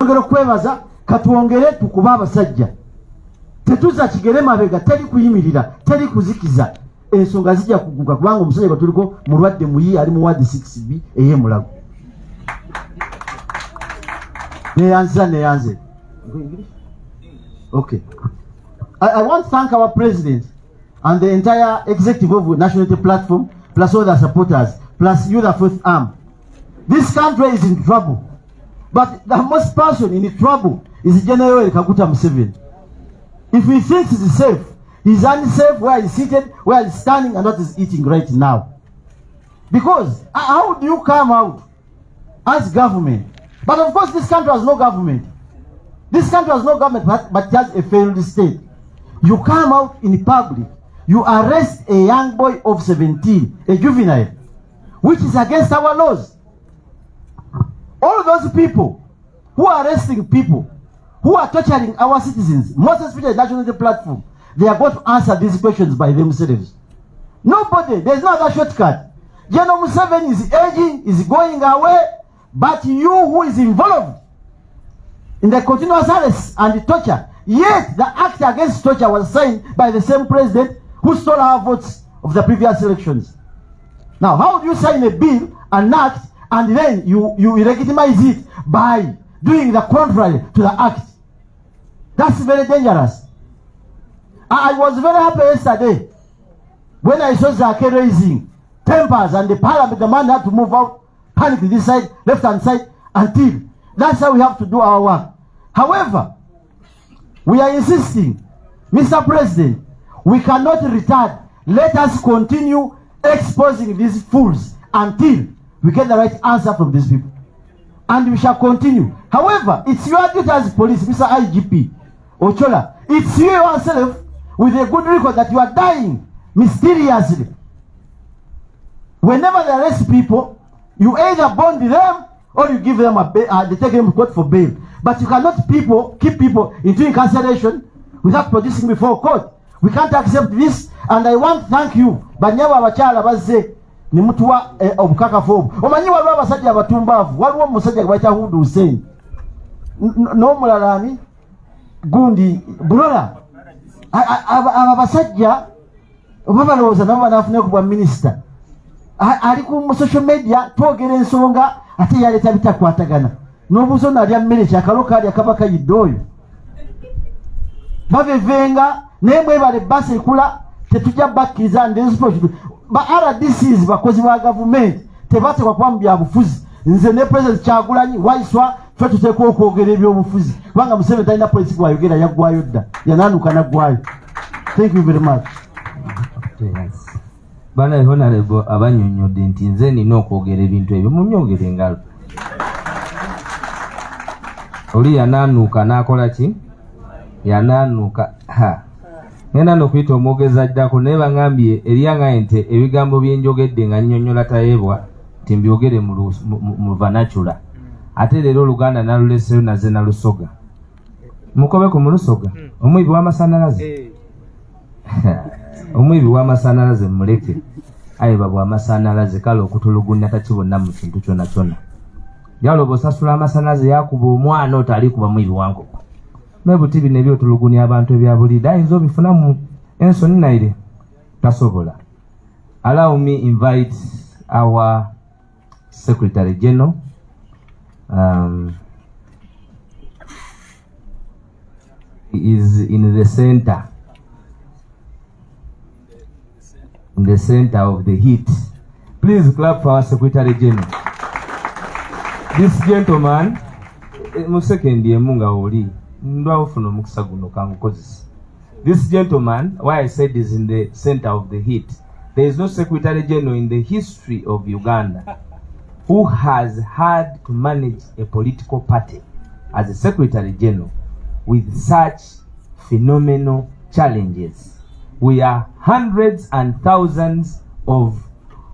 ngero kwebaza katuongere tukuba abasajja tetuza kigere mabega teri kuyimirira teri kuzikiza ensonga zijja kuguka kubanga omusajja batuliko mulwadde muyi ali mu ward 6B eyemulago neyanze okay. I want to thank our president and the entire executive of National Unity Platform, plus all the supporters, plus you, the fourth arm. This country is in trouble. But the most person in trouble is General Kaguta Museveni. If he thinks he's safe, he's unsafe where he's seated, where he's standing, and what he's eating right now. Because how do you come out as government? But of course, this country has no government. This country has no government, but just a failed state. You come out in public, you arrest a young boy of 17, a juvenile, which is against our laws. All those people who are arresting people, who are torturing our citizens, most especially the National Unity Platform, they are going to answer these questions by themselves. Nobody, there's no other shortcut. General Museveni is aging, is going away, but you who is involved in the continuous arrest and the torture, yet the act against torture was signed by the same president who stole our votes of the previous elections. Now, how do you sign a bill, an act, and then you legitimize it by doing the contrary to the act? That's very dangerous. I was very happy yesterday when I saw Zake raising tempers and the parliament, the man had to move out, panic this side, left hand side, until. That's how we have to do our work. However, we are insisting, Mr. President, we cannot retard. Let us continue exposing these fools until we get the right answer from these people. And we shall continue. However, it's your duty as police, Mr. IGP, Ochola. It's you yourself with a good record that you are dying mysteriously. Whenever they arrest people, you either bond them or you give them they take them to court for bail. But you cannot keep people into incarceration without producing before court. We can't accept this, and I want to thank you. Banyaba bachala bazze ni mutuwa obukaka fobu. Omanyi waliwo abasajja abatumbavu, waliwo omusajja gwaita Hudu Hussein. N'omulalani gundi bulola. Aba basajja babalowooza nabo banafune ku bwa minister. Ali ku social media twogera ensonga ate yaleta bitakwatagana. N'obuzo nalya mmere kyakalo kali akabaka yiddoyo. Babevenga nemwe bale basi ekula tetujja bakkiriza ndezipoti ba RDCs bakozi ba government tebate kwa kwambya bufuzi nze ne president Kyagulanyi waiswa ffe tuteeka okwogera ebyobufuzi kubanga Museveni talina police gwayogera yaggwayo dda yananuka naggwayo. Thank you very much. Yes. Bana honorable abanyonyodde nti nze nina okwogera ebintu ebyo munyongere engalo. Oli yananuka nakola ki? Yananuka ngenda n'okuyita omwogezi addako naye baŋŋambye eryanga ente ebigambo byenjogedde nga nnyonnyola tayeebwa nti mbyogere mu vanachula. Ate leero Oluganda naluleseyo naze nalusoga. Mukobeko mu lusoga omwibi w'amasanalaze. Omwibi w'amasanalaze muleke. Ayiba bw'amasanalaze kale okutulugunya takibonna mu kintu kyonna kyonna. Yaloba osasula amasanalaze yakuba omwana otali kuba mwibi wankoko. Mebuti bino ebyotulugunya abantu ebya bulidde ayinza obifunamu ensoni naire tasobola. Allow me invite our Secretary General he is in the center of the heat. Please clap for our Secretary General. This gentleman musekendi emunga oli this gentleman, why I said is in the center of the heat. There is no Secretary General in the history of Uganda who has had to manage a political party as a Secretary General with such phenomenal challenges. We are hundreds and thousands of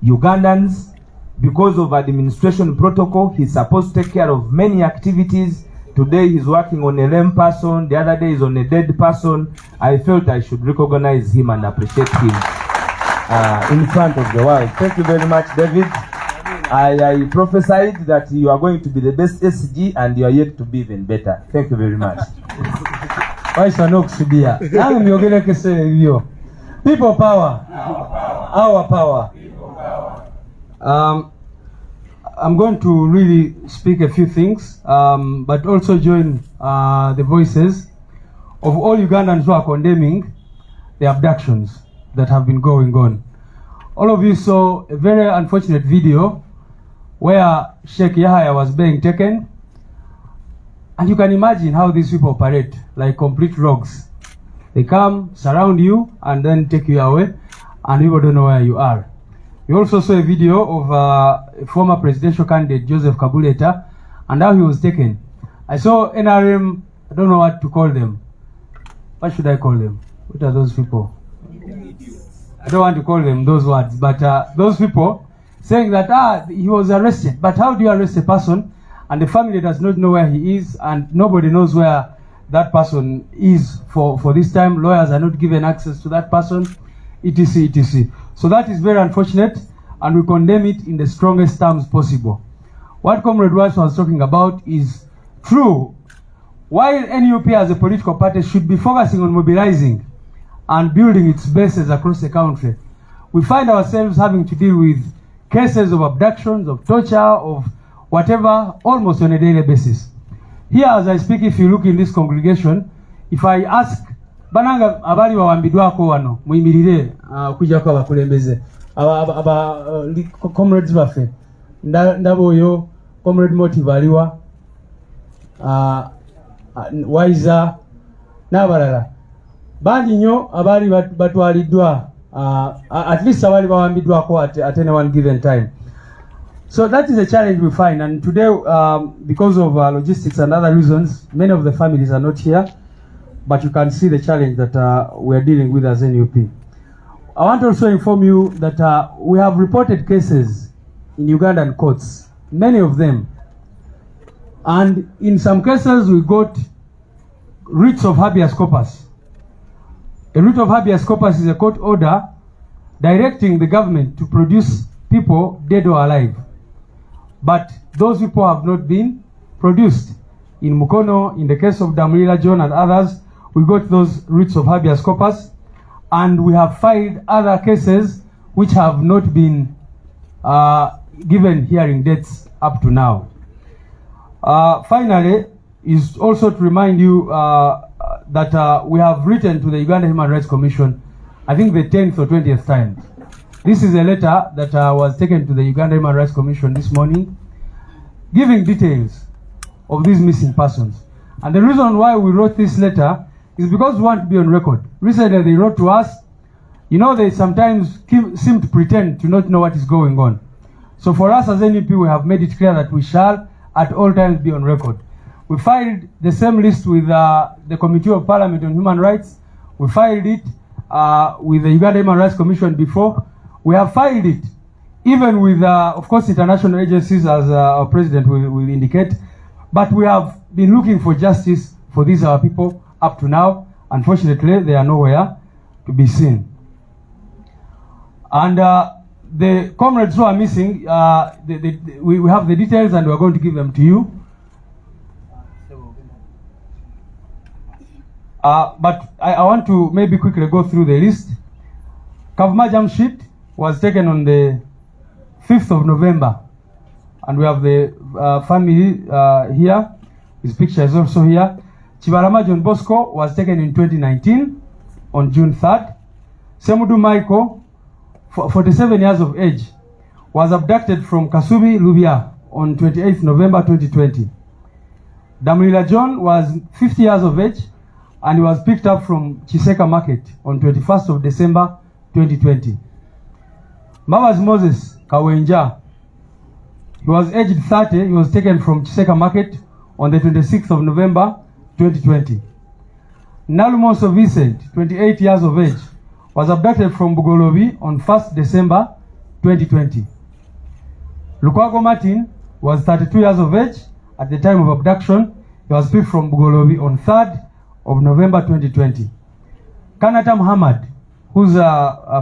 Ugandans. Because of administration protocol, he's supposed to take care of many activities. Today he's working on a lame person, the other day is on a dead person. I felt I should recognize him and appreciate him in front of the world. Thank you very much, David. I prophesied that you are going to be the best SG and you are yet to be even better. Thank you very much. People power. Our power. I'm going to really speak a few things, but also join the voices of all Ugandans who are condemning the abductions that have been going on. All of you saw a very unfortunate video where Sheikh Yahya was being taken, and you can imagine how these people operate, like complete rogues. They come, surround you, and then take you away, and people don't know where you are. You also saw a video of a former presidential candidate, Joseph Kabuleta, and how he was taken. I saw NRM, I don't know what to call them. What should I call them? What are those people? I don't want to call them those words, but those people saying that he was arrested. But how do you arrest a person and the family does not know where he is and nobody knows where that person is for this time? Lawyers are not given access to that person, etc, etc. So that is very unfortunate, and we condemn it in the strongest terms possible. What Comrade Weiss was talking about is true. While NUP as a political party should be focusing on mobilizing and building its bases across the country, we find ourselves having to deal with cases of abductions, of torture, of whatever, almost on a daily basis. Here as I speak, if you look in this congregation, if I ask, bananga abali bawambidwako wano, muyimirire kujja kwa bakulembeze, comrades baffe, ndabo oyo, comrade Motive aliwa, Waiza, n'abalala. Bangi nnyo abali batwaliddwa, at least abali bawambiddwako at any one given time. So that is a challenge we find, and today, because of logistics and other reasons, many of the families are not here, but you can see the challenge that we are dealing with as NUP. I want to also inform you that we have reported cases in Ugandan courts, many of them, and in some cases we got writs of habeas corpus. A writ of habeas corpus is a court order directing the government to produce people dead or alive. But those people have not been produced. In Mukono, in the case of Damulila John and others, we got those writs of habeas corpus, and we have filed other cases which have not been given hearing dates up to now. Finally, is also to remind you that we have written to the Uganda Human Rights Commission, I think the 10th or 20th time. This is a letter that was taken to the Uganda Human Rights Commission this morning, giving details of these missing persons. And the reason why we wrote this letter is because we want to be on record. Recently they wrote to us, you know, they sometimes seem to pretend to not know what is going on. So for us as NUP, we have made it clear that we shall at all times be on record. We filed the same list with the Committee of Parliament on Human Rights. We filed it with the Uganda Human Rights Commission before. We have filed it even with, of course, international agencies, as our president will indicate. But we have been looking for justice for these our people up to now. Unfortunately, they are nowhere to be seen. And the comrades who are missing, we have the details and we are going to give them to you. But I want to maybe quickly go through the list. Kavuma Jamshid was taken on the 5th of November. And we have the family here. His picture is also here. Chibarama John Bosco was taken in 2019 on June 3rd. Semudu Michael, 47 years of age, was abducted from Kasubi, Lubia on 28th November 2020. Damulila John was 50 years of age and he was picked up from Chiseka Market on 21st of December 2020. Mavaz Moses Kawenja, he was aged 30, he was taken from Chiseka Market on the 26th of November 2020. Nalumonso Vincent, 28 years of age, was abducted from Bugolobi on 1st December 2020. Lukwago Martin was 32 years of age at the time of abduction. He was picked from Bugolobi on 3rd of November 2020. Kanata Muhammad, whose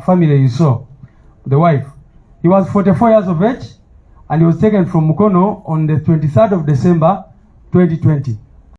family you saw, the wife, he was 44 years of age and he was taken from Mukono on the 23rd of December 2020.